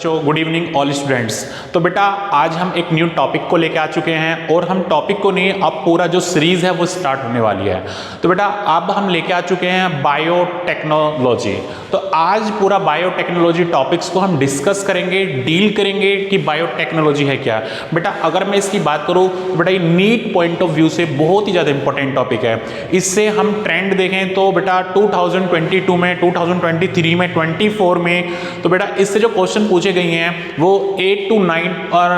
Good evening all students. तो बेटा आज हम एक न्यू टॉपिक को लेके आ चुके हैं और हम टॉपिक को नहीं, अब पूरा जो सीरीज है वो स्टार्ट होने वाली है। तो बेटा अब हम लेके आ चुके हैं बायोटेक्नोलॉजी। तो आज पूरा बायोटेक्नोलॉजी टॉपिक्स को हम डिस्कस करेंगे, डील करेंगे कि बायोटेक्नोलॉजी है क्या। बेटा अगर मैं इसकी बात करूं तो बेटा ये नीट पॉइंट ऑफ व्यू से बहुत ही ज़्यादा इंपॉर्टेंट टॉपिक है। इससे हम ट्रेंड देखें तो बेटा 2022 में, 2023 में, 24 में, तो बेटा इससे जो क्वेश्चन पूछे गई हैं वो 8 to 9 और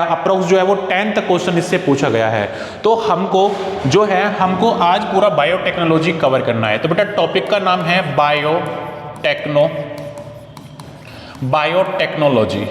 अप्रोक्स जो है वो 10 तक क्वेश्चन इससे पूछा गया है। तो हमको आज पूरा बायोटेक्नोलॉजी कवर करना है। तो बेटा टॉपिक का नाम है बायोटेक्नोलॉजी।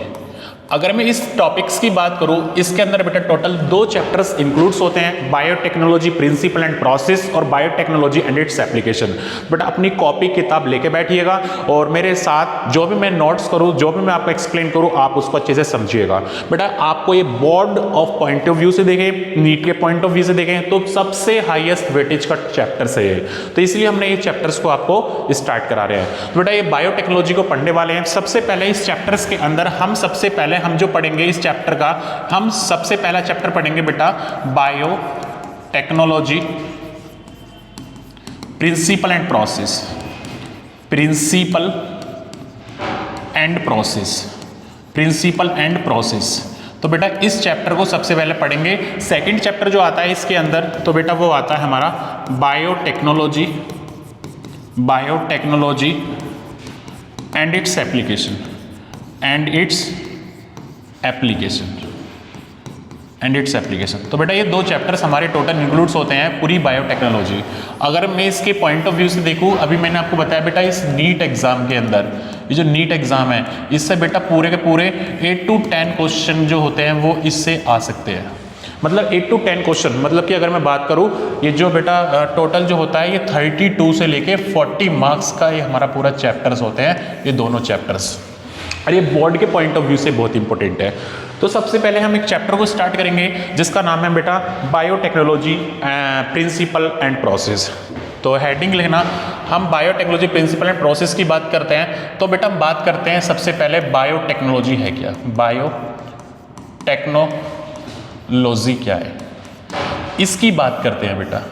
अगर मैं इस टॉपिक्स की बात करूं, इसके अंदर बेटा टोटल 2 चैप्टर्स इंक्लूड्स होते हैं, बायोटेक्नोलॉजी प्रिंसिपल एंड प्रोसेस और बायोटेक्नोलॉजी एंड इट्स एप्लीकेशन। बेटा अपनी कॉपी किताब लेके बैठिएगा और मेरे साथ जो भी मैं नोट्स करूं, जो भी मैं आपको एक्सप्लेन करूं, आप उसको अच्छे से समझिएगा। बेटा आपको ये board of point of view से देखें, नीट के पॉइंट ऑफ व्यू से देखें तो सबसे हाईएस्ट वेटेज का चैप्टर है ये। तो इसलिए हमने ये चैप्टर्स को आपको स्टार्ट करा रहे हैं। तो बेटा ये बायोटेक्नोलॉजी को पढ़ने वाले हैं। सबसे पहले इस चैप्टर्स के अंदर हम जो पढ़ेंगे इस चैप्टर का, हम सबसे पहला चैप्टर पढ़ेंगे बेटा बायोटेक्नोलॉजी प्रिंसिपल एंड प्रोसेस। तो बेटा इस चैप्टर को सबसे पहले पढ़ेंगे। सेकंड चैप्टर जो आता है इसके अंदर, तो बेटा वो आता है हमारा बायोटेक्नोलॉजी एंड इट्स एप्लीकेशन। तो बेटा ये 2 चैप्टर्स हमारे टोटल इंक्लूड्स होते हैं पूरी बायोटेक्नोलॉजी। अगर मैं इसके पॉइंट ऑफ व्यू से देखूं, अभी मैंने आपको बताया बेटा इस नीट एग्जाम के अंदर, ये जो नीट एग्जाम है इससे बेटा पूरे के पूरे 8 to 10 क्वेश्चन जो होते हैं वो इससे आ सकते हैं। मतलब 8 to 10 क्वेश्चन, मतलब कि अगर मैं बात करूं ये जो बेटा टोटल जो होता है ये 32 से लेके 40 मार्क्स का ये हमारा पूरा चैप्टर्स होते हैं, ये दोनों चैप्टर्स। और ये बोर्ड के पॉइंट ऑफ व्यू से बहुत इंपॉर्टेंट है। तो सबसे पहले हम एक चैप्टर को स्टार्ट करेंगे जिसका नाम है बेटा बायोटेक्नोलॉजी प्रिंसिपल एंड प्रोसेस। तो हेडिंग लिखना, हम बायोटेक्नोलॉजी प्रिंसिपल एंड प्रोसेस की बात करते हैं। तो बेटा हम बात करते हैं सबसे पहले बायोटेक्नोलॉजी है क्या, बायोटेक्नोलॉजी क्या है, इसकी बात करते हैं बेटा।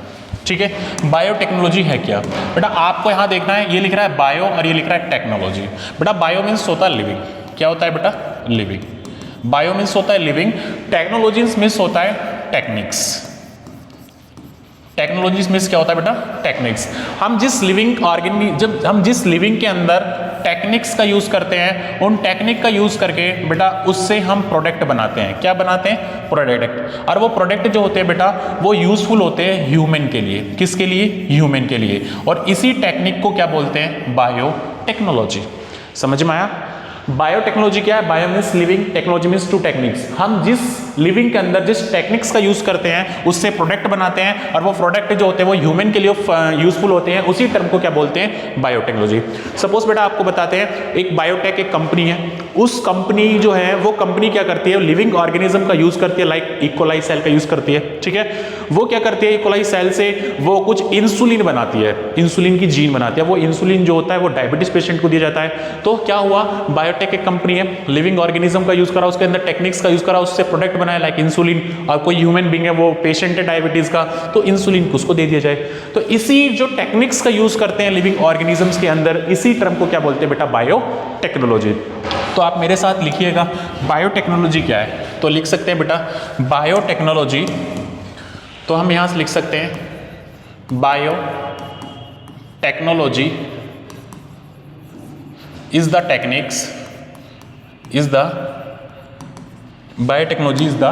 ठीक है, बायोटेक्नोलॉजी है क्या। बेटा आपको यहां देखना है, ये लिख रहा है बायो और ये लिख रहा है टेक्नोलॉजी। बेटा बायो मीन्स होता है लिविंग, क्या होता है बेटा, लिविंग। बायो मीन्स होता है लिविंग, टेक्नोलॉजी मीन्स होता है टेक्निक्स। टेक्नोलॉजी मीन्स क्या होता है बेटा, टेक्निक्स। हम जिस लिविंग के अंदर टेक्निक्स का यूज करते हैं, उन टेक्निक का यूज करके बेटा उससे हम प्रोडक्ट बनाते हैं। क्या बनाते हैं, प्रोडक्ट। और वो प्रोडक्ट जो होते हैं बेटा वो यूजफुल होते हैं ह्यूमन के लिए। किसके लिए, ह्यूमन के लिए। और इसी टेक्निक को क्या बोलते हैं, बायोटेक्नोलॉजी। समझ में आया। बायोटेक्नोलॉजी क्या है, bio means living, technology means to techniques. हम जिस लिविंग के अंदर जिस टेक्निक्स का यूज करते हैं उससे प्रोडक्ट बनाते हैं और वो प्रोडक्ट जो होते हैं वो ह्यूमन के लिए यूजफुल होते हैं। उसी टर्म को क्या बोलते हैं, बायोटेक्नोलॉजी। सपोज बेटा आपको बताते हैं एक बायोटेक एक कंपनी है, उस कंपनी जो है वो कंपनी क्या करती है, लिविंग ऑर्गेनिज्म का यूज करती है, लाइक इकोलाई सेल का यूज करती है। ठीक है, वो क्या करती है, इकोलाई सेल से वो कुछ इंसुलिन बनाती है, इंसुलिन की जीन बनाती है। वो इंसुलिन जो होता है वो डायबिटीज पेशेंट को दिया जाता है। तो क्या हुआ, बायोटेक एक कंपनी है, लिविंग ऑर्गेनिज्म का यूज करा, उसके अंदर टेक्निक्स का यूज करा, उससे प्रोडक्ट बनाया लाइक इंसुलिन। और कोई ह्यूमन बीइंग है वो पेशेंट है डायबिटीज का, तो इंसुलिन उसको दे दिया जाए। तो इसी जो टेक्निक्स का यूज करते हैं लिविंग ऑर्गेनिजम्स के अंदर, इसी टर्म को क्या बोलते हैं बेटा, बायोटेक्नोलॉजी। तो आप मेरे साथ लिखिएगा बायोटेक्नोलॉजी क्या है। तो लिख सकते हैं बेटा बायोटेक्नोलॉजी, तो हम यहां से लिख सकते हैं biotechnology is the techniques is the biotechnology is the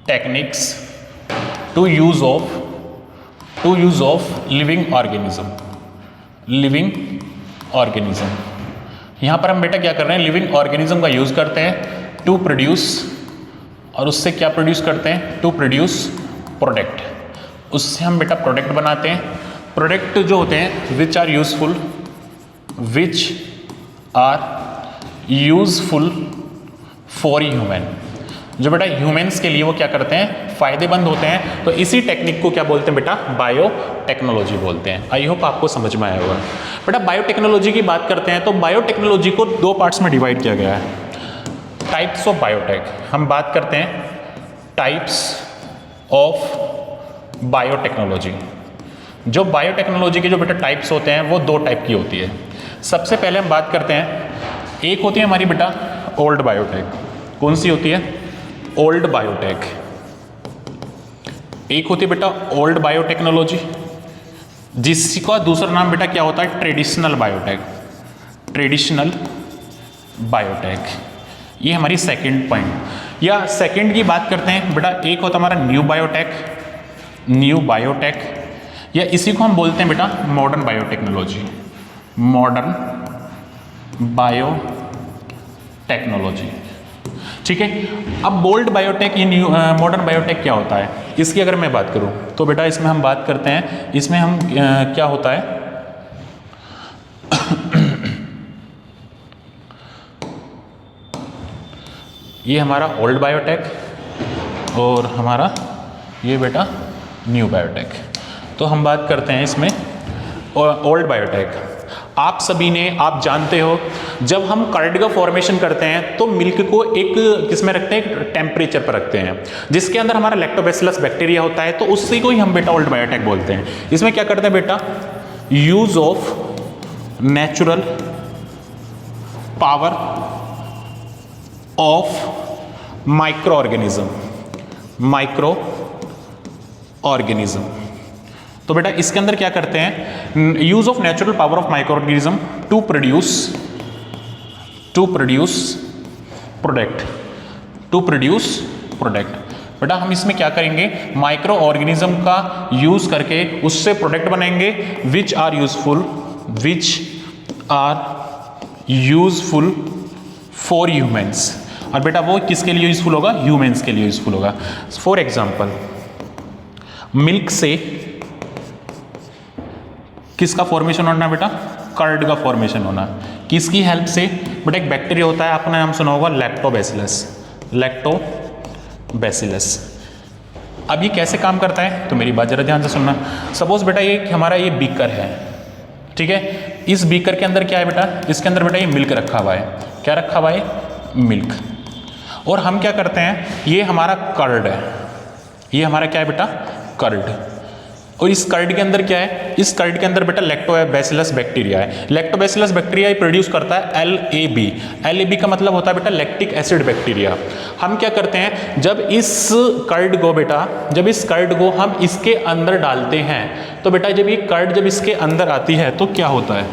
techniques to use of living organism। यहां पर हम बेटा क्या कर रहे हैं, लिविंग ऑर्गेनिज्म का यूज करते हैं टू प्रोड्यूस, और उससे क्या प्रोड्यूस करते हैं, टू प्रोड्यूस प्रोडक्ट। उससे हम बेटा प्रोडक्ट बनाते हैं। प्रोडक्ट जो होते हैं which are useful for human, जो बेटा ह्यूमंस के लिए वो क्या करते हैं, फायदेमंद होते हैं। तो इसी टेक्निक को क्या बोलते हैं बेटा, बायोटेक्नोलॉजी बोलते हैं। आई होप आपको समझ में आया होगा। बेटा बायोटेक्नोलॉजी की बात करते हैं तो बायोटेक्नोलॉजी को दो पार्ट्स में डिवाइड किया गया है। टाइप्स ऑफ बायोटेक, हम बात करते हैं टाइप्स ऑफ बायोटेक्नोलॉजी। जो बायोटेक्नोलॉजी के जो बेटा टाइप्स होते हैं वो दो टाइप की होती है। सबसे पहले हम बात करते हैं, एक होती है हमारी बेटा ओल्ड बायोटेक। कौन सी होती है? Old biotech. एक होती है बेटा ओल्ड बायोटेक्नोलॉजी, जिसका दूसरा नाम बेटा क्या होता है? Traditional biotech. ट्रेडिशनल बायोटेक, ये हमारी सेकंड पॉइंट। या सेकंड की बात करते हैं बेटा, एक होता हमारा न्यू बायोटेक, न्यू बायोटेक, या इसी को हम बोलते हैं बेटा मॉडर्न बायोटेक्नोलॉजी, मॉडर्न बायोटेक्नोलॉजी। ठीक है, अब ओल्ड बायोटेक, ये न्यू मॉडर्न बायोटेक क्या होता है, इसकी अगर मैं बात करूं तो बेटा इसमें हम बात करते हैं, इसमें हम क्या होता है ये हमारा ओल्ड बायोटेक और हमारा ये बेटा न्यू बायोटेक। तो हम बात करते हैं इसमें ओल्ड बायोटेक। आप सभी ने, आप जानते हो, जब हम कर्ड का फॉर्मेशन करते हैं तो मिल्क को एक किसमें रखते हैं? एक टेम्परेचर पर रखते हैं, जिसके अंदर हमारा लैक्टोबैसिलस बैक्टीरिया होता है, तो उसी को ही हम बेटा ओल्ड बायोटेक बोलते हैं। इसमें क्या करते हैं बेटा? Use of natural power of microorganism, microorganism. तो बेटा इसके अंदर क्या करते हैं? Use of natural power of microorganism to produce product, to produce product. बेटा हम इसमें क्या करेंगे? माइक्रो ऑर्गेनिज्म का यूज करके उससे प्रोडक्ट बनाएंगे which are useful for humans. और बेटा वो किसके लिए यूजफुल होगा? ह्यूमंस के लिए यूजफुल होगा। फॉर एग्जांपल, मिल्क से किसका फॉर्मेशन होना बेटा? कर्ड का फॉर्मेशन होना। किसकी हेल्प से? बेटा एक बैक्टीरिया होता है, आपने नाम सुना होगा लैक्टोबैसिलस, लैक्टोबैसिलस। अब ये कैसे काम करता है? तो मेरी बात जरा ध्यान से सुनना। सपोज बेटा ये हमारा ये बीकर है, ठीक है, इस बीकर के अंदर क्या है बेटा? इसके अंदर बेटा ये मिल्क रखा हुआ है। क्या रखा हुआ है? मिल्क। और हम क्या करते हैं? ये हमारा कर्ड है, ये हमारा क्या है बेटा? कर्ड। और इस कर्ड के अंदर क्या है? इस कर्ड के अंदर बेटा लैक्टोबैसिलस बैक्टीरिया है। लैक्टोबैसिलस बैक्टीरिया प्रोड्यूस करता है LAB। LAB का मतलब होता है बेटा लैक्टिक एसिड बैक्टीरिया। हम क्या करते हैं? जब इस कर्ड को हम इसके अंदर डालते हैं तो बेटा जब ये कर्ड जब इसके अंदर आती है तो क्या होता है?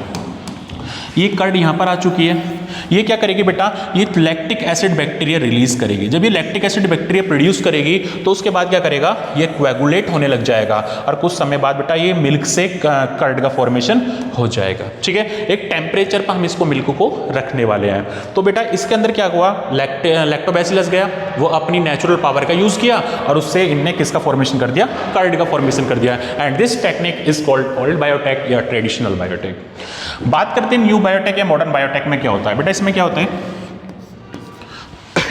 ये कर्ड यहाँ पर आ चुकी है, ये क्या करेगी बेटा? ये लैक्टिक एसिड बैक्टीरिया रिलीज करेगी। जब ये लैक्टिक एसिड बैक्टीरिया प्रोड्यूस करेगी तो उसके बाद क्या करेगा? ये कोएगुलेट होने लग जाएगा और कुछ समय बाद बेटा ये मिल्क से कर्ड का फॉर्मेशन हो जाएगा। ठीक है, एक टेम्परेचर पर हम इसको मिल्क को रखने वाले हैं। तो बेटा इसके अंदर क्या हुआ? लैक्टोबैसिलस गया, वो अपनी नेचुरल पावर का यूज किया और उससे इनने किसका फॉर्मेशन कर दिया? कर्ड का फॉर्मेशन कर दिया। And this technique is called old biotech या ट्रेडिशनल बायोटेक। बात करते हैं न्यू बायोटेक या मॉडर्न बायोटेक में क्या होता है। बेटा इसमें क्या होता है?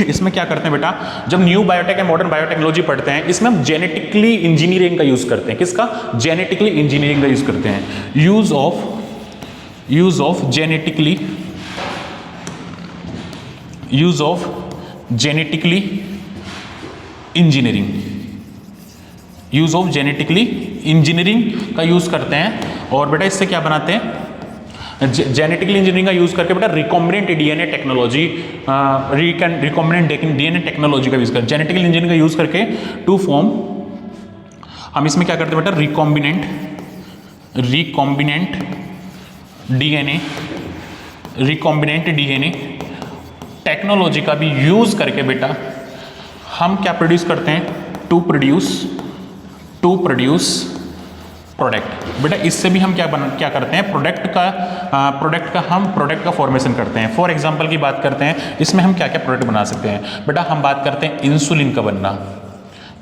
इसमें क्या करते हैं बेटा? जब न्यू बायोटेक या मॉडर्न बायोटेक्नोलॉजी पढ़ते हैं, इसमें हम जेनेटिकली इंजीनियरिंग का यूज करते हैं। किसका? जेनेटिकली इंजीनियरिंग का यूज करते हैं। यूज ऑफ जेनेटिकली इंजीनियरिंग का यूज करते हैं। और बेटा इससे क्या बनाते हैं? जेनेटिकली इंजीनियरिंग का यूज करके बेटा recombinant DNA technology, recombinant DNA technology का यूज करते हैं। जेनेटिकल इंजीनियरिंग का यूज करके टू फॉर्म, हम इसमें क्या करते हैं बेटा? रिकॉम्बिनेंट डीएनए टेक्नोलॉजी का भी यूज करके बेटा हम क्या प्रोड्यूस करते हैं? To produce product. बेटा इससे भी हम क्या करते हैं? प्रोडक्ट का फॉर्मेशन करते हैं। फॉर एग्जांपल की बात करते हैं, इसमें हम क्या क्या प्रोडक्ट बना सकते हैं? बेटा हम बात करते हैं इंसुलिन का बनना।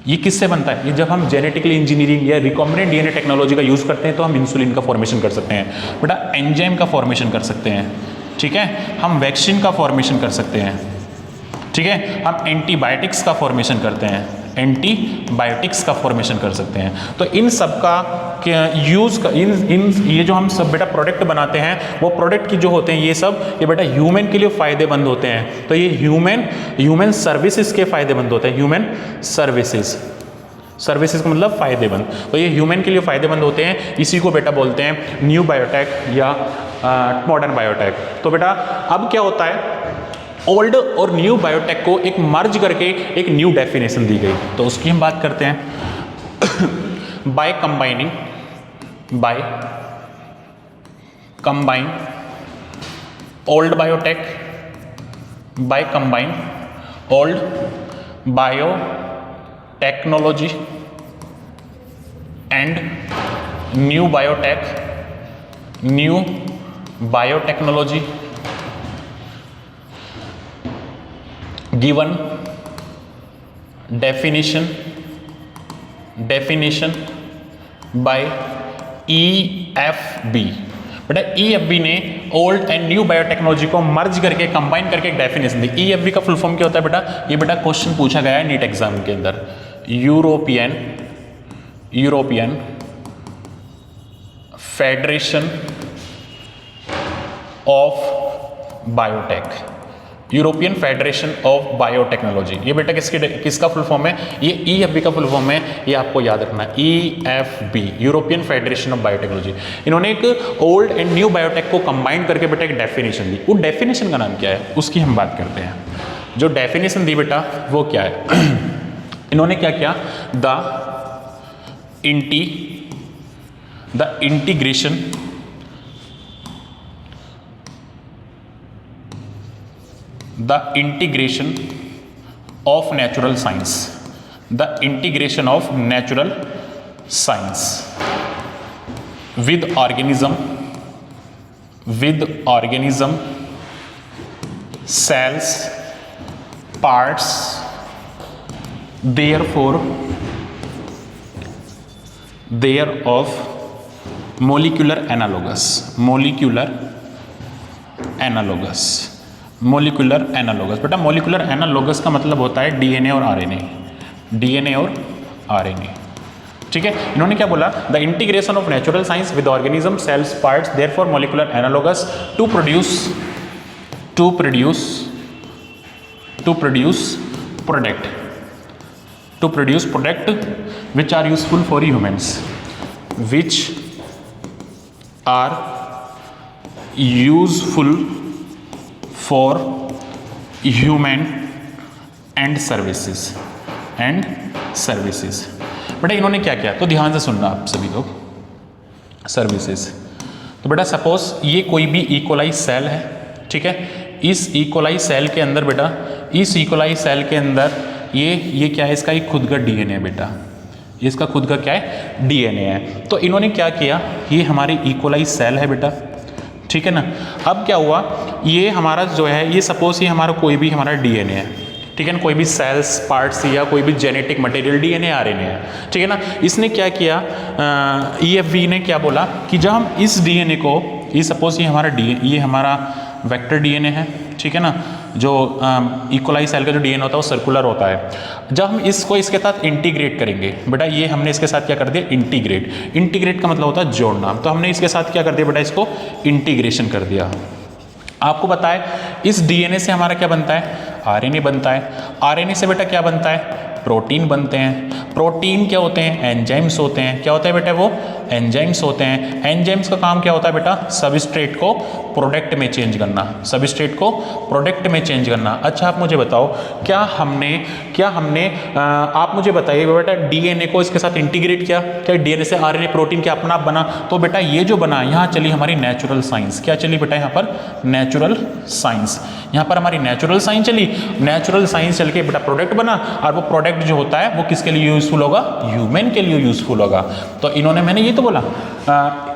ये किससे बनता है? ये जब हम जेनेटिकली इंजीनियरिंग या रिकॉम्बिनेंट डीएनए टेक्नोलॉजी का यूज करते हैं तो हम इंसुलिन का फॉर्मेशन कर सकते हैं। बेटा एंजाइम का फॉर्मेशन कर सकते हैं। ठीक है, हम वैक्सीन का फॉर्मेशन कर सकते हैं। ठीक है, हम एंटीबायोटिक्स का फॉर्मेशन करते हैं, एंटीबायोटिक्स का फॉर्मेशन कर सकते हैं। तो इन सब का यूज इन ये जो हम सब बेटा प्रोडक्ट बनाते हैं वो प्रोडक्ट की जो होते हैं ये बेटा ह्यूमन के लिए फायदेमंद होते हैं। तो ये ह्यूमन सर्विसेज के फायदेमंद होते हैं, ह्यूमन सर्विसेज का मतलब फायदेमंद। तो ये ह्यूमन के लिए फायदेमंद होते हैं, इसी को बेटा बोलते हैं न्यू बायोटेक या मॉडर्न बायोटेक। तो बेटा अब क्या होता है, ओल्ड और न्यू बायोटेक को एक मर्ज करके एक न्यू डेफिनेशन दी गई, तो उसकी हम बात करते हैं। By combine old biotech, by combine old biotechnology and new biotechnology given definition by EFB। बेटा EFB ने ओल्ड एंड न्यू बायोटेक्नोलॉजी को मर्ज करके कंबाइन करके एक डेफिनेशन दी। EFB का फुल फॉर्म क्या होता है बेटा, ये बेटा क्वेश्चन पूछा गया है नीट एग्जाम के अंदर। European Federation of biotech, European Federation of biotechnology. ये बेटा किसका फुल फॉर्म है, ये EFB का फुल फॉर्म है, ये आपको याद रखना है। EFB European Federation of Biotechnology. इन्होंने एक ओल्ड एंड न्यू बायोटेक को कंबाइन करके बेटा एक डेफिनेशन दी। वो डेफिनेशन का नाम क्या है उसकी हम बात करते हैं। जो डेफिनेशन दी बेटा वो क्या है, इन्होंने क्या किया, the integration of natural science with organism, cells, parts, thereof molecular analogous। बेटा मोलिकुलर एनालॉगस का मतलब होता है डीएनए और आरएनए। ठीक है, इन्होंने क्या बोला, the integration of natural science with organism, cells, parts, therefore molecular analogous to produce product which are useful for human and services. बेटा इन्होंने क्या किया, तो ध्यान से सुनना आप सभी लोग। सर्विसेज, तो बेटा सपोज ये कोई भी इकोलाई सेल है, ठीक है, इस इकोलाई सेल के अंदर बेटा, इस इकोलाई सेल के अंदर ये क्या है, इसका एक खुद का डीएनए है बेटा, इसका खुद का क्या है, डीएनए है। तो इन्होंने क्या किया, ये हमारी इकोलाई सेल है बेटा, ठीक है ना। अब क्या हुआ, ये हमारा जो है, ये सपोज ये हमारा कोई भी हमारा डीएनए है, ठीक है ना, कोई भी सेल्स, पार्ट्स या कोई भी जेनेटिक मटेरियल, डीएनए आरएनए है, ठीक है ना। इसने क्या किया, EFB ने क्या बोला कि जब हम इस डीएनए को, ये सपोज ये हमारा वेक्टर डीएनए है, ठीक है ना, जो इकोलाई सेल का जो डीएनए होता है वो सर्कुलर होता है। जब हम इसको इसके साथ इंटीग्रेट करेंगे बेटा, ये हमने इसके साथ क्या कर दिया, इंटीग्रेट का मतलब होता है जोड़ना। तो हमने इसके साथ क्या कर दिया बेटा, इसको इंटीग्रेशन कर दिया। आपको पता है इस डीएनए से हमारा क्या बनता है, आरएनए बनता है। आरएनए से बेटा क्या बनता है, प्रोटीन बनते हैं। प्रोटीन क्या होते हैं, एंजाइम्स होते हैं। क्या होता है बेटा, वो एंजाइम्स होते हैं। एंजाइम्स का काम क्या होता है बेटा, सबस्ट्रेट को प्रोडक्ट में चेंज करना। अच्छा आप मुझे बताओ, क्या हमने आप मुझे बताइए बेटा, डीएनए को इसके साथ इंटीग्रेट किया, क्या डीएनए से आरएनए प्रोटीन क्या अपना आप बना? तो बेटा ये जो बना, यहाँ चली हमारी नेचुरल साइंस। क्या चली बेटा, यहाँ पर नेचुरल साइंस, यहाँ पर हमारी नेचुरल साइंस चली। नेचुरल साइंस चल के बेटा प्रोडक्ट बना, और वो प्रोडक्ट जो होता है वो किसके लिए यूजफुल होगा, ह्यूमन के लिए यूजफुल होगा। तो इन्होंने, मैंने ये तो बोला,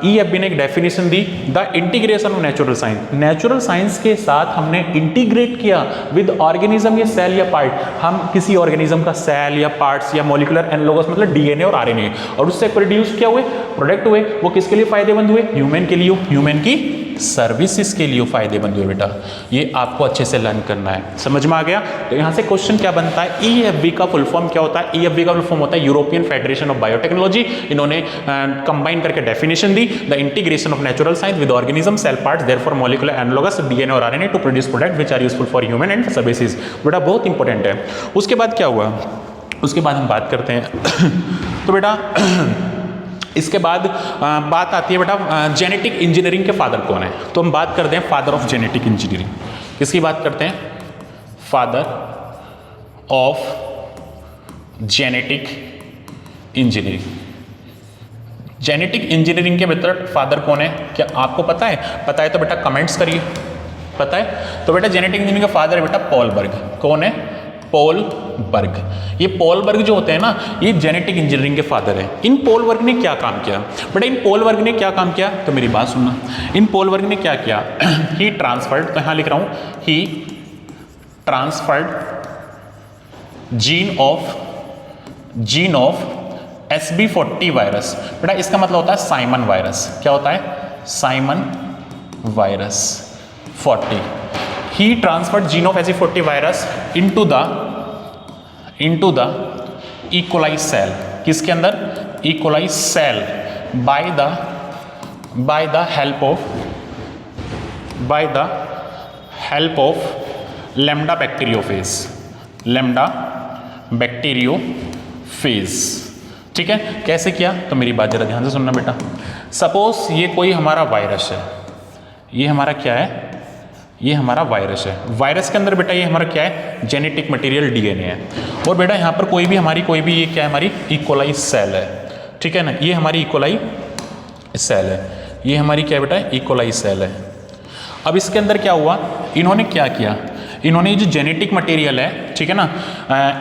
EFB ने एक डेफिनेशन दी, the integration of natural science. Natural science के साथ हमने इंटीग्रेट किया विद ऑर्गेनिज्म या सेल या पार्ट। हम किसी ऑर्गेनिज्म का सेल या पार्ट्स या मॉलिक्यूलर एनालॉगस मतलब डीएनए और आरएनए, और उससे प्रोड्यूस क्या हुए, प्रोडक्ट हुए। वो किसके लिए फायदेमंद हुए, ह्यूमन के लिए, ह्यूमन की सर्विसेज के लिए फायदेमंद हुए बेटा। ये आपको अच्छे से लर्न करना है, समझ में आ गया। तो यहाँ से क्वेश्चन क्या बनता है, EFB का फुल फॉर्म क्या होता है? EFB का फुल फॉर्म होता है यूरोपियन फेडरेशन ऑफ बायोटेक्नोलॉजी। इन्होंने कंबाइन करके डेफिनेशन दी, the integration of natural science with organism cell parts therefore molecular analogous DNA और RNA to produce product which are useful for human and services. बेटा बहुत important है। उसके बाद क्या हुआ, उसके बाद हम बात करते हैं तो बेटा इसके बाद बात आती है बेटा जेनेटिक इंजीनियरिंग के फादर कौन है? तो हम बात करते हैं फादर ऑफ जेनेटिक इंजीनियरिंग। किसकी बात करते हैं? Father of genetic engineering. Genetic engineering के भीतर फादर कौन है, क्या आपको पता है? पता है तो बेटा कमेंट्स करिए। पता है तो बेटा जेनेटिक इंजीनियरिंग का फादर है बेटा पॉल बर्ग। कौन है? पॉल बर्ग। ये पॉल बर्ग जो होते हैं ना, ये जेनेटिक इंजीनियरिंग के फादर हैं। इन पॉल बर्ग ने क्या काम किया बेटा? इन पॉल बर्ग ने क्या काम किया, तो मेरी बात सुनना। इन पॉल बर्ग ने क्या किया? ही ट्रांसफर्ड, तो यहां लिख रहा हूं, he transferred gene of SB40 virus. बेटा इसका मतलब होता है साइमन वायरस। क्या होता है? Simian virus 40। He transferred gene of SB40 virus into the E coli cell. किसके अंदर? E coli cell by the help of lambda bacteriophage. ठीक है, कैसे किया? तो मेरी बात जरा ध्यान से सुनना बेटा। सपोज ये कोई हमारा वायरस है, ये हमारा क्या है? ये हमारा वायरस है। वायरस के अंदर बेटा ये हमारा क्या है? जेनेटिक मटेरियल DNA है। और बेटा यहाँ पर कोई भी ये क्या है? हमारी इकोलाई सेल है। ठीक है ना, ये हमारी इकोलाई सेल है। ये हमारी क्या है बेटा? इकोलाई सेल है। अब इसके अंदर क्या हुआ? इन्होंने क्या किया? इन्होंने जो जेनेटिक मटेरियल है, ठीक है ना,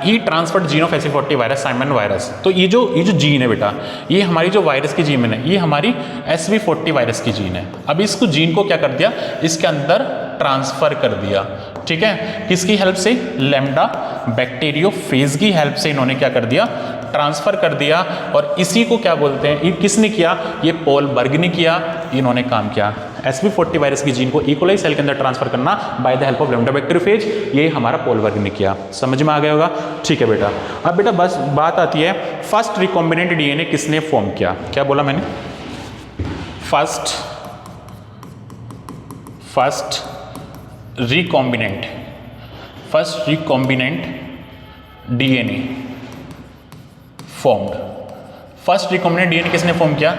he transferred gene of SB40 virus, simian virus. तो ये जो जीन है बेटा, ये हमारी जो वायरस की जीन है, ये हमारी SB40 वायरस की जीन है। अब इसको जीन को क्या कर दिया? इसके अंदर ट्रांसफर कर दिया। ठीक है, किसकी हेल्प से? लैम्डा बैक्टीरियोफेज की हेल्प से इन्होंने क्या कर दिया? ट्रांसफर कर दिया। और इसी को क्या बोलते हैं? ये किसने किया? ये पॉल बर्ग ने किया। इन्होंने काम किया SB40 वायरस की जीन को इकोलाई सेल के अंदर ट्रांसफर करना bye the help of lambda bacteriophage. ये हमारा पॉल बर्ग ने किया। समझ में आ गया होगा? ठीक है बेटा। अब बेटा बस बात आती है, फर्स्ट रिकॉम्बिनेंट DNA किसने फॉर्म किया? क्या बोला मैंने? First recombinant DNA formed. First recombinant DNA किसने फॉर्म किया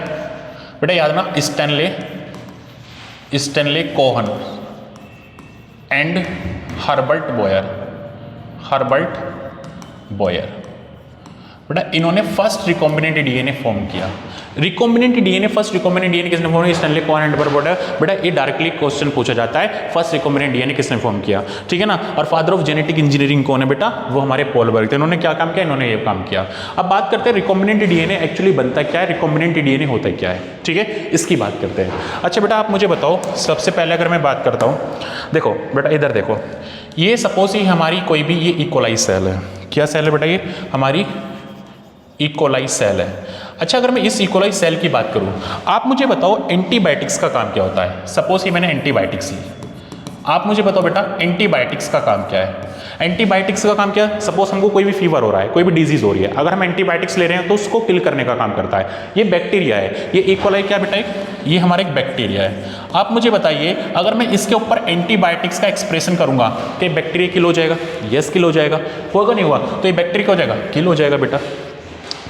बेटा? याद ना, Stanley Cohen and Herbert Boyer. बेटा इन्होंने फर्स्ट रिकॉम्बिनेंट DNA फॉर्म किया। फर्स्ट रिकॉम्बिनेंट DNA किसने फॉर्म किया? Stanley Cohen and Herbert Boyer. बेटा ये डायरेक्टली क्वेश्चन पूछा जाता है, फर्स्ट रिकॉम्बिनेंट DNA किसने फॉर्म किया? ठीक है ना। और फादर ऑफ जेनेटिक इंजीनियरिंग कौन है बेटा? वो हमारे पॉल बर्ग थे। इन्होंने क्या काम किया? इन्होंने ये काम किया। अब बात करते हैं रिकॉम्बिनेंट DNA एक्चुअली बनता क्या है, रिकॉम्बिनेंट DNA होता क्या है? ठीक है, इसकी बात करते हैं। अच्छा बेटा आप मुझे बताओ, सबसे पहले अगर मैं बात करता हूँ, देखो बेटा इधर देखो, ये सपोज ही हमारी कोई भी ये इकोलाई सेल है। क्या सेल है बेटा? ये हमारी इकोलाई सेल है। अच्छा अगर मैं इस इकोलाई सेल की बात करूं, आप मुझे बताओ एंटीबायोटिक्स का काम क्या होता है? सपोज ये मैंने एंटीबायोटिक्स ली, आप मुझे बताओ बेटा एंटीबायोटिक्स का काम क्या है? एंटीबायोटिक्स का काम क्या है? सपोज हमको कोई भी फीवर हो रहा है, कोई भी डिजीज हो रही है, अगर हम एंटीबायोटिक्स ले रहे हैं तो उसको किल करने का काम करता है। ये बैक्टीरिया है, ये इकोलाई क्या बेटा? ये हमारा एक बैक्टीरिया है। आप मुझे बताइए अगर मैं इसके ऊपर एंटीबायोटिक्स का एक्सप्रेशन करूंगा तो ये बैक्टीरिया किल हो जाएगा? यस किल हो जाएगा। होगा नहीं हुआ तो ये बैक्टीरिया क्या हो जाएगा? किल हो जाएगा बेटा।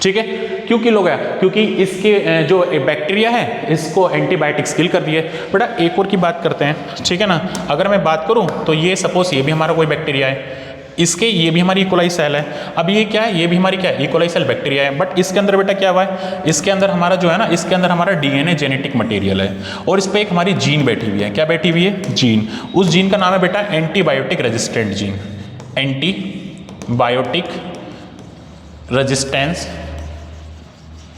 ठीक है, क्यों किल हो गया? क्योंकि इसके जो बैक्टीरिया है इसको एंटीबायोटिक्स किल कर दिए। बेटा एक और की बात करते हैं, ठीक है ना। अगर मैं बात करूं तो ये सपोज ये भी हमारा कोई बैक्टीरिया है, इसके ये भी हमारी इकोलाई सेल है। अब ये क्या है? ये भी हमारी क्या है? इकोलाई सेल बैक्टीरिया है। बट इसके अंदर बेटा क्या हुआ है? इसके अंदर हमारा जो है ना, इसके अंदर हमारा DNA जेनेटिक मटेरियल है और इस पर एक हमारी जीन बैठी हुई है। क्या बैठी हुई है? जीन। उस जीन का नाम है बेटा antibiotic resistant gene. Antibiotic resistance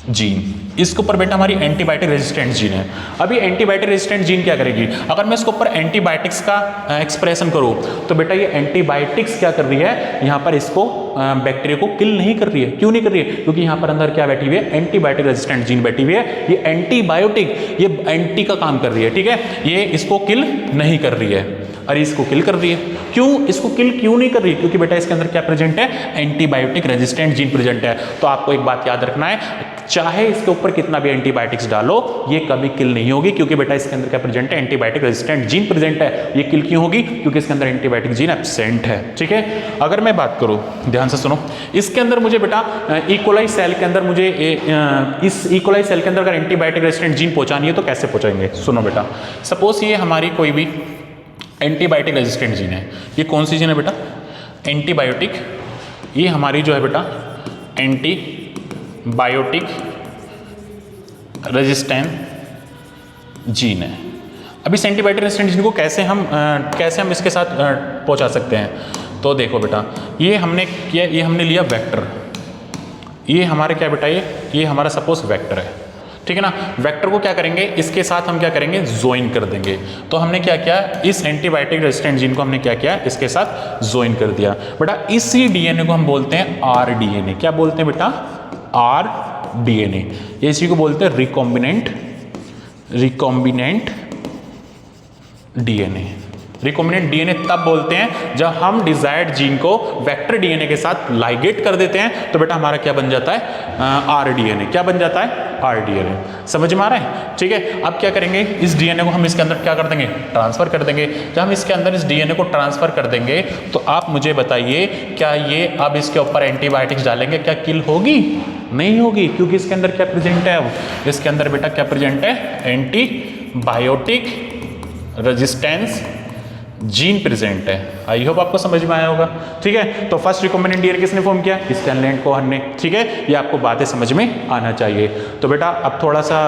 gene, इसके ऊपर बेटा हमारी एंटीबायोटिक रेजिस्टेंट जीन है। अभी एंटीबायोटिक रेजिस्टेंट जीन क्या करेगी, अगर मैं इसके ऊपर एंटीबायोटिक्स का एक्सप्रेशन करूं तो बेटा ये एंटीबायोटिक्स क्या कर रही है, यहाँ पर इसको बैक्टीरिया को किल नहीं कर रही है। क्यों नहीं कर रही है, क्योंकि यहाँ पर अंदर क्या बैठी हुई है, एंटीबायोटिक रेजिस्टेंट जीन बैठी हुई है। ये एंटीबायोटिक, ये एंटी का काम कर रही है, ठीक है, ये इसको किल नहीं कर रही है, अरे इसको किल कर रही है। क्यों इसको किल क्यों नहीं कर रही, क्योंकि बेटा इसके अंदर क्या प्रेजेंट है, एंटीबायोटिक रेजिस्टेंट जीन प्रेजेंट है। तो आपको एक बात याद रखना है, चाहे इसके ऊपर कितना भी एंटीबायोटिक्स डालो ये कभी किल नहीं होगी, क्योंकि बेटा इसके अंदर क्या प्रेजेंट है, एंटीबायोटिक रेजिस्टेंट जीन प्रेजेंट है। ये किल क्यों होगी, क्योंकि इसके अंदर एंटीबायोटिक जीन एब्सेंट है, ठीक है। अगर मैं बात करूं, ध्यान से सुनो, इसके अंदर मुझे बेटा इकोलाई सेल के अंदर मुझे इस इकोलाई सेल के अंदर अगर एंटीबायोटिक रेजिस्टेंट जीन पहुंचानी है तो कैसे पहुंचाएंगे, सुनो बेटा। सपोज ये हमारी कोई भी एंटीबायोटिक रेजिस्टेंट जीन है, ये कौन सी जीन है बेटा, एंटीबायोटिक, ये हमारी जो है बेटा एंटीबायोटिक रेजिस्टेंट जीन है। अब इस एंटीबायोटिक रेजिस्टेंट जीन को कैसे हम इसके साथ पहुंचा सकते हैं, तो देखो बेटा ये हमने किया, ये हमने लिया वेक्टर, ये हमारे क्या बेटा, ये हमारा सपोज वेक्टर है, ठीक है ना। वेक्टर को क्या करेंगे, इसके साथ हम क्या करेंगे, ज्वाइन कर देंगे। तो हमने क्या किया, इस एंटीबायोटिक रेजिस्टेंट जीन को हमने क्या किया, इसके साथ ज्वाइन कर दिया। बेटा इसी डीएनए को हम बोलते हैं आरडीएनए। क्या बोलते हैं बेटा, आरडीएनए। इसी को बोलते हैं रिकॉम्बिनेंट डीएनए। रिकॉम्बिनेंट डीएनए तब बोलते हैं जब हम डिजायर्ड जीन को वेक्टर डीएनए के साथ लाइगेट कर देते हैं, तो बेटा हमारा क्या बन जाता है, आरडीएनए। क्या बन जाता है, आरडीएनए। समझ में आ रहा है, ठीक है। अब क्या करेंगे, इस डीएनए को हम इसके अंदर क्या कर देंगे, ट्रांसफर कर देंगे। जब हम इसके अंदर इस डीएनए को ट्रांसफर कर देंगे तो आप मुझे बताइए, क्या ये अब इसके ऊपर एंटीबायोटिक्स डालेंगे, क्या किल होगी, नहीं होगी, क्योंकि इसके अंदर क्या प्रेजेंट है, अब इसके अंदर बेटा क्या प्रेजेंट है, एंटीबायोटिक रेजिस्टेंस जीन प्रेजेंट है। आई होप आपको समझ में आया होगा, ठीक है। तो फर्स्ट रिकॉम्बिनेंट डीएनए किसने फॉर्म किया, स्टैनलैंड कोहन ने, ठीक है। ये आपको बातें समझ में आना चाहिए। तो बेटा अब थोड़ा सा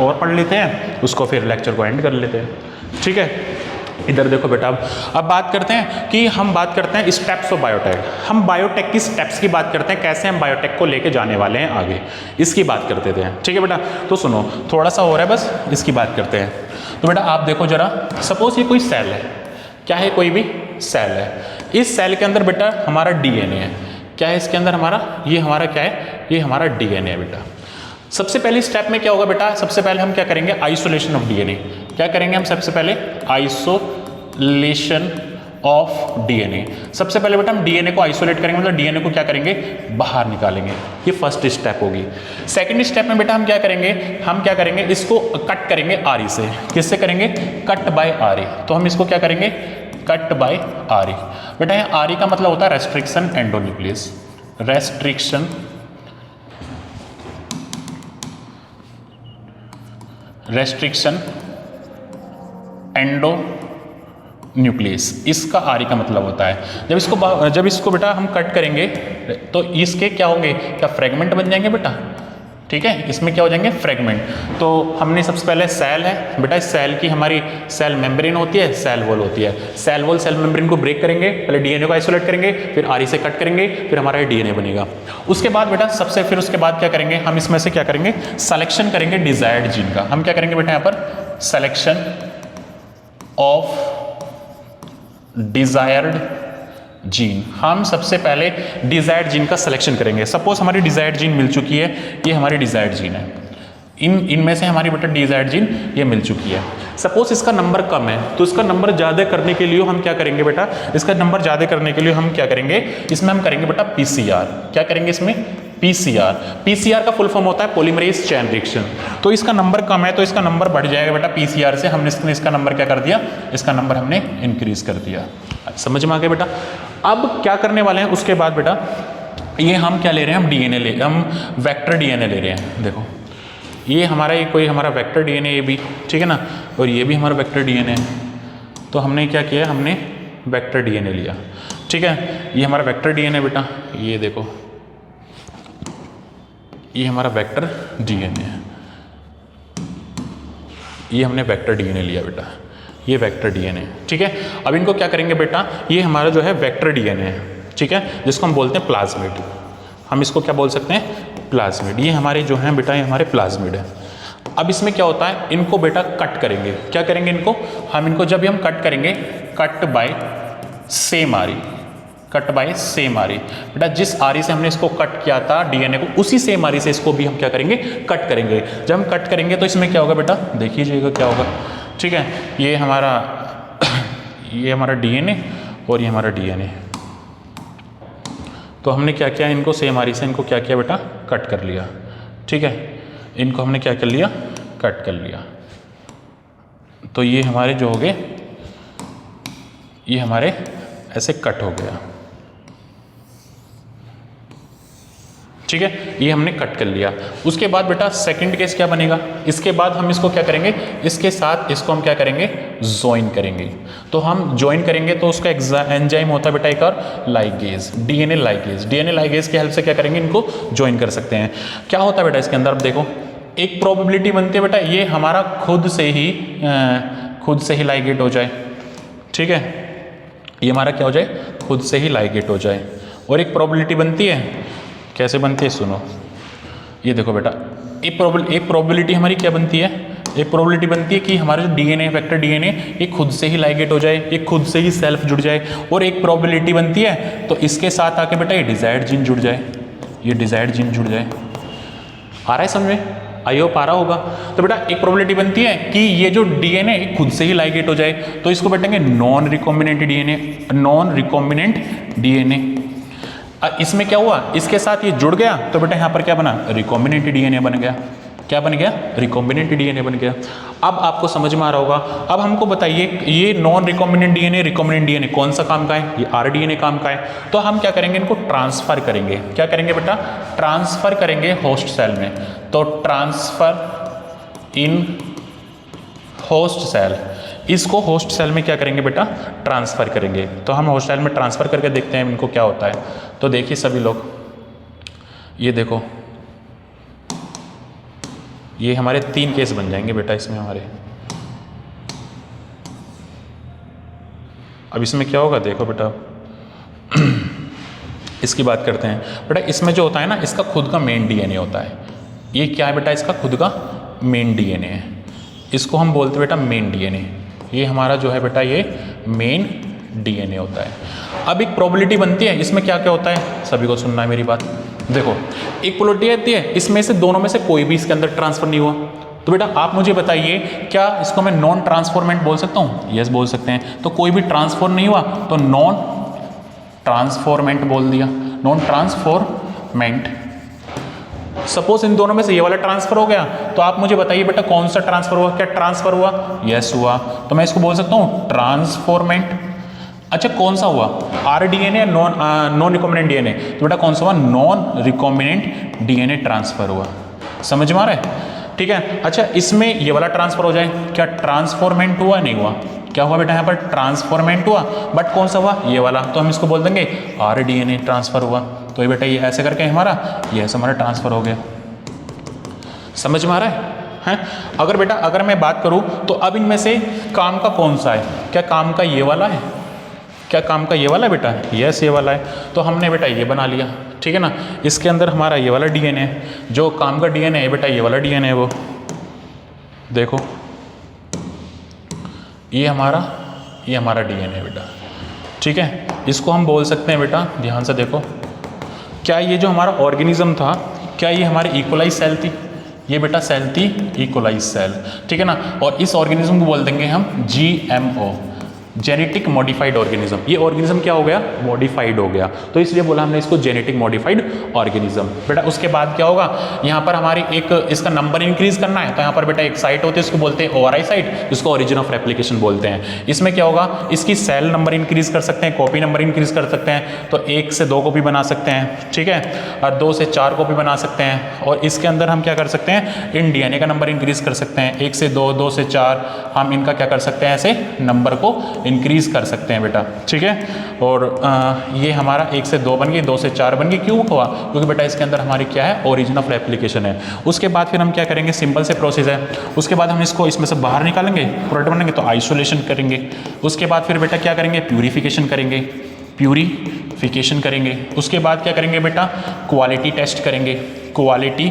और पढ़ लेते हैं, उसको फिर लेक्चर को एंड कर लेते हैं, ठीक है। इधर देखो बेटा, अब बात करते हैं कि हम बात करते हैं स्टेप्स ऑफ बायोटेक। हम बायोटेक की स्टेप्स की बात करते हैं, कैसे हम बायोटेक को लेके जाने वाले हैं आगे, इसकी बात करते थे, ठीक है बेटा। तो सुनो, थोड़ा सा हो रहा है बस, इसकी बात करते हैं। तो बेटा आप देखो जरा, सपोज ये कोई सेल है, क्या है, कोई भी सेल है। इस सेल के अंदर बेटा हमारा डीएनए है। क्या है इसके अंदर हमारा, ये हमारा क्या है, ये हमारा डीएनए है बेटा। सबसे पहले स्टेप में क्या होगा बेटा, सबसे पहले हम क्या करेंगे, आइसोलेशन ऑफ डीएनए। क्या करेंगे हम सबसे पहले, आइसोलेशन ऑफ डीएनए। सबसे पहले बेटा हम डीएनए को आइसोलेट करेंगे, मतलब डीएनए को क्या करेंगे, बाहर निकालेंगे। ये फर्स्ट स्टेप होगी। सेकंड स्टेप में बेटा हम क्या करेंगे, इसको कट करेंगे आरी से। किससे करेंगे, कट बाय आरी। तो हम इसको क्या करेंगे, कट बाय आरी। बेटा यहाँ आरी का मतलब होता है रेस्ट्रिक्शन एंडोन्यूक्लियस, रेस्ट्रिक्शन एंडोन्यूक्लियस, इसका आरी का मतलब होता है। जब इसको बेटा हम कट करेंगे तो इसके क्या होंगे, क्या फ्रेगमेंट बन जाएंगे बेटा, ठीक है। इसमें क्या हो जाएंगे, फ्रेगमेंट। तो हमने सबसे पहले सेल है बेटा, इस सेल की हमारी सेल मेम्ब्रेन होती है, सेल वॉल होती है। सेल वॉल सेल मेम्ब्रेन को ब्रेक करेंगे, पहले डीएनए को आइसोलेट करेंगे, फिर आरी से कट करेंगे, फिर हमारा डीएनए बनेगा। उसके बाद बेटा फिर उसके बाद क्या करेंगे, हम इसमें से क्या करेंगे, सिलेक्शन करेंगे डिजायर्ड जीन का। हम क्या करेंगे बेटा यहाँ पर, सिलेक्शन ऑफ डिजायर्ड जीन। हम सबसे पहले डिजायर्ड जीन का सिलेक्शन करेंगे। सपोज हमारी डिजायर्ड जीन मिल चुकी है, ये हमारी डिजायर्ड जीन है, इनमें से हमारी बेटा डिजायर्ड जीन ये मिल चुकी है। सपोज इसका नंबर कम है, तो इसका नंबर ज़्यादा करने के लिए हम क्या करेंगे बेटा, इसका नंबर ज़्यादा करने के लिए हम क्या करेंगे, इसमें हम करेंगे बेटा पीसीआर। क्या करेंगे इसमें, पीसीआर। पीसीआर का फुल फॉर्म होता है पॉलीमरेज चेन रिएक्शन। तो इसका नंबर कम है तो इसका नंबर बढ़ जाएगा बेटा पीसीआर से। हमने इसका नंबर क्या कर दिया, इसका नंबर हमने इंक्रीज कर दिया। समझ में आ गया बेटा। अब क्या करने वाले हैं उसके बाद बेटा, ये हम क्या ले रहे हैं, हम वेक्टर डीएनए ले रहे हैं। देखो ये हमारा कोई हमारा वेक्टर डीएनए, ये भी ठीक है ना, और ये भी हमारा वेक्टर डीएनए है। तो हमने क्या किया, हमने वेक्टर डीएनए लिया, ठीक है। ये हमारा वेक्टर डीएनए बेटा, ये देखो ये हमारा वेक्टर डीएनए है, ये हमने वेक्टर डीएनए लिया बेटा, ये वेक्टर डीएनए, ठीक है। अब इनको क्या करेंगे बेटा, ये हमारा जो है वेक्टर डीएनए है, ठीक है, जिसको हम बोलते हैं प्लाज्मिड। हम इसको क्या बोल सकते हैं, प्लाज्मिड। ये हमारे जो हैं बेटा, ये हमारे प्लाज्मिड है। अब इसमें क्या होता है, इनको बेटा कट करेंगे। क्या करेंगे इनको, हम इनको जब भी हम कट करेंगे, कट बाय सेम आरी, कट बाय सेम आरी। बेटा जिस आरी से हमने इसको कट किया था डीएनए को, उसी सेम आरी से इसको भी हम क्या करेंगे, कट करेंगे। जब हम कट करेंगे तो इसमें क्या होगा बेटा, देखिएगा क्या होगा। ठीक है, ये हमारा डीएनए और ये हमारा डीएनए। तो हमने क्या किया, इनको सेम आरी से इनको क्या किया बेटा, कट कर लिया। ठीक है, इनको हमने क्या कर लिया, कट कर लिया। तो ये हमारे जो हो गए, ये हमारे ऐसे कट हो गया। ठीक है, ये हमने कट कर लिया। उसके बाद बेटा सेकंड केस क्या बनेगा, इसके बाद हम इसको क्या करेंगे, इसके साथ इसको हम क्या करेंगे, ज्वाइन करेंगे। तो हम ज्वाइन करेंगे तो उसका एंजाइम होता है बेटा एक और ligase, DNA ligase. DNA ligase की हेल्प से क्या करेंगे, इनको ज्वाइन कर सकते हैं। क्या होता है बेटा इसके अंदर, अब देखो एक प्रोबेबिलिटी बनती है बेटा, ये हमारा खुद से ही लाइगेट हो जाए। ठीक है, ये हमारा क्या हो जाए, खुद से ही लाइगेट हो जाए। और एक प्रोबेबिलिटी बनती है, कैसे बनती है सुनो, ये देखो बेटा, एक प्रोबेबिलिटी हमारी क्या बनती है, एक प्रोबेबिलिटी बनती है कि हमारा जो डीएनए, वेक्टर डीएनए, ये खुद से ही लाइगेट हो जाए, ये खुद से ही सेल्फ जुड़ जाए। और एक प्रोबेबिलिटी बनती है तो इसके साथ आके बेटा ये डिजायर्ड जीन जुड़ जाए, ये डिजायर्ड जीन जुड़ जाए। आ रहा है समझ में, आई होप आ रहा होगा। तो बेटा एक प्रोबेबिलिटी बनती है कि ये जो डीएनए खुद से ही लाइगेट हो जाए, तो इसको बैठेंगे non recombinant DNA, non recombinant DNA. इसमें क्या हुआ, इसके साथ ये जुड़ गया तो बेटा यहाँ पर क्या बना, रिकॉम्बिनेंट डीएनए बन गया। क्या बन गया, रिकॉम्बिनेंट डीएनए बन गया। अब आपको समझ में आ रहा होगा। अब हमको बताइए ये non recombinant DNA, recombinant DNA कौन सा काम का है, ये आरडीएनए काम का है। तो हम क्या करेंगे, इनको ट्रांसफर करेंगे। क्या करेंगे बेटा, ट्रांसफर करेंगे होस्ट सेल में। तो ट्रांसफर इन होस्ट सेल, इसको होस्ट सेल में क्या करेंगे बेटा, ट्रांसफर करेंगे। तो हम होस्ट सेल में ट्रांसफर करके देखते हैं इनको क्या होता है। तो देखिए सभी लोग, ये देखो, ये हमारे 3 केस बन जाएंगे बेटा इसमें हमारे। अब इसमें क्या होगा, देखो बेटा इसकी बात करते हैं। बेटा इसमें जो होता है ना, इसका खुद का मेन डीएनए होता है। ये क्या है बेटा, इसका खुद का मेन डीएनए है। इसको हम बोलते हैं बेटा मेन डीएनए। ये हमारा जो है बेटा, ये मेन डीएनए होता है। अब एक प्रोबेबिलिटी बनती है, इसमें क्या क्या होता है, सभी को सुनना है मेरी बात। देखो एक प्रोबेबिलिटी आती है, इसमें से दोनों में से कोई भी इसके अंदर ट्रांसफर नहीं हुआ। तो बेटा आप मुझे बताइए, क्या इसको मैं नॉन ट्रांसफॉर्मेंट बोल सकता हूँ, यस बोल सकते हैं। तो कोई भी ट्रांसफॉर नहीं हुआ तो नॉन ट्रांसफॉर्मेंट बोल दिया, नॉन ट्रांसफॉर्मेंट। सपोज इन दोनों में से ये वाला ट्रांसफर हो गया, तो आप मुझे बताइए बेटा कौन सा ट्रांसफर हुआ, क्या ट्रांसफर हुआ, यस हुआ। तो मैं इसको बोल सकता हूँ ट्रांसफॉर्मेंट। अच्छा कौन सा हुआ, आरडीएनए या नॉन रिकॉम्बिनेंट डीएनए, तो बेटा कौन सा हुआ, नॉन रिकॉम्बिनेंट डीएनए ट्रांसफर हुआ। समझ में आ रहा है, ठीक है। अच्छा इसमें ये वाला ट्रांसफर हो जाए, क्या ट्रांसफॉर्मेंट हुआ, नहीं हुआ, क्या हुआ बेटा यहाँ पर ट्रांसफॉर्मेंट हुआ, बट कौन सा हुआ, ये वाला, तो हम इसको बोल देंगे आरडीएनए ट्रांसफर हुआ। तो ये बेटा ये ऐसे करके हमारा, ये ऐसे हमारा ट्रांसफर हो गया। समझ में आ रहा है? अगर बेटा अगर मैं बात करूं तो अब इनमें से काम का कौन सा है, क्या काम का ये वाला है, क्या काम का ये वाला है बेटा, यस ये वाला है। तो हमने बेटा ये बना लिया, ठीक है ना। इसके अंदर हमारा ये वाला डीएनए है, जो काम का डीएनए है बेटा ये वाला डीएनए है। वो देखो ये हमारा डीएनए है बेटा, ठीक है। इसको हम बोल सकते हैं बेटा, ध्यान से देखो, क्या ये जो हमारा ऑर्गेनिज्म था, क्या ये हमारी इकोलाइज सेल थी, ये बेटा सेल थी इकोलाइज सेल, ठीक है ना। और इस ऑर्गेनिज्म को बोल देंगे हम जीएमओ, जेनेटिक मॉडिफाइड ऑर्गेनिज्म। ये ऑर्गेनिज्म क्या हो गया, मॉडिफाइड हो गया, तो इसलिए बोला हमने इसको जेनेटिक मॉडिफाइड ऑर्गेनिज्म। बेटा उसके बाद क्या होगा, यहाँ पर हमारी एक इसका नंबर इंक्रीज करना है, तो यहाँ पर बेटा एक साइट होती है, इसको बोलते हैं ओआरआई साइट, जिसको ओरिजिन ऑफ रेप्लिकेशन बोलते हैं। इसमें क्या होगा, इसकी सेल नंबर इंक्रीज कर सकते हैं, कॉपी नंबर इंक्रीज कर सकते हैं, तो 1 से 2 कॉपी बना सकते हैं, ठीक है, और 2 से 4 कॉपी बना सकते हैं। और इसके अंदर हम क्या कर सकते हैं, इन डीएनए का नंबर इंक्रीज कर सकते हैं, 1 से 2, 2 से 4, हम इनका क्या कर सकते हैं, ऐसे नंबर को इंक्रीज कर सकते हैं बेटा, ठीक है। और ये हमारा 1 से 2 बन गई, 2 से 4 बन गई, क्यों हुआ, क्योंकि बेटा इसके अंदर हमारी क्या है, ओरिजिन ऑफ रेप्लिकेशन है। उसके बाद फिर हम क्या करेंगे, सिंपल से प्रोसेस है, उसके बाद हम इसको इसमें से बाहर निकालेंगे, प्रोडक्ट बनेंगे तो आइसोलेशन करेंगे। उसके बाद फिर बेटा क्या करेंगे, प्यूरिफिकेशन करेंगे, प्यूरिफिकेशन करेंगे। उसके बाद क्या करेंगे बेटा, क्वालिटी टेस्ट करेंगे, क्वालिटी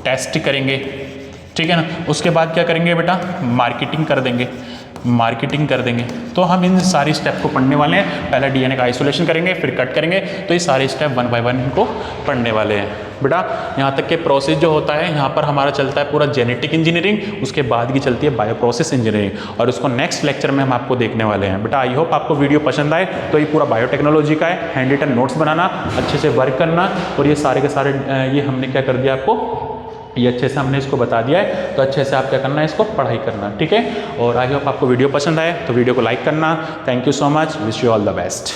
टेस्ट करेंगे, ठीक है ना। उसके बाद क्या करेंगे बेटा, मार्केटिंग कर देंगे, मार्केटिंग कर देंगे। तो हम इन सारी स्टेप को पढ़ने वाले हैं। पहले डीएनए का आइसोलेशन करेंगे, फिर कट करेंगे। तो ये सारे स्टेप 1 बाय 1 इनको पढ़ने वाले हैं बेटा। यहाँ तक के प्रोसेस जो होता है, यहाँ पर हमारा चलता है पूरा जेनेटिक इंजीनियरिंग, उसके बाद की चलती है बायो प्रोसेस इंजीनियरिंग, और उसको नेक्स्ट लेक्चर में हम आपको देखने वाले हैं बेटा। आई होप आपको वीडियो पसंद आए। तो ये पूरा बायोटेक्नोलॉजी का है, हैंड रिटन नोट्स बनाना, अच्छे से वर्क करना, और ये सारे के सारे ये हमने क्या कर दिया आपको, ये अच्छे से हमने इसको बता दिया है। तो अच्छे से आप क्या करना है, इसको पढ़ाई करना, ठीक है। और आई होप आपको वीडियो पसंद आए, तो वीडियो को लाइक करना। Thank you so much, wish you all the best.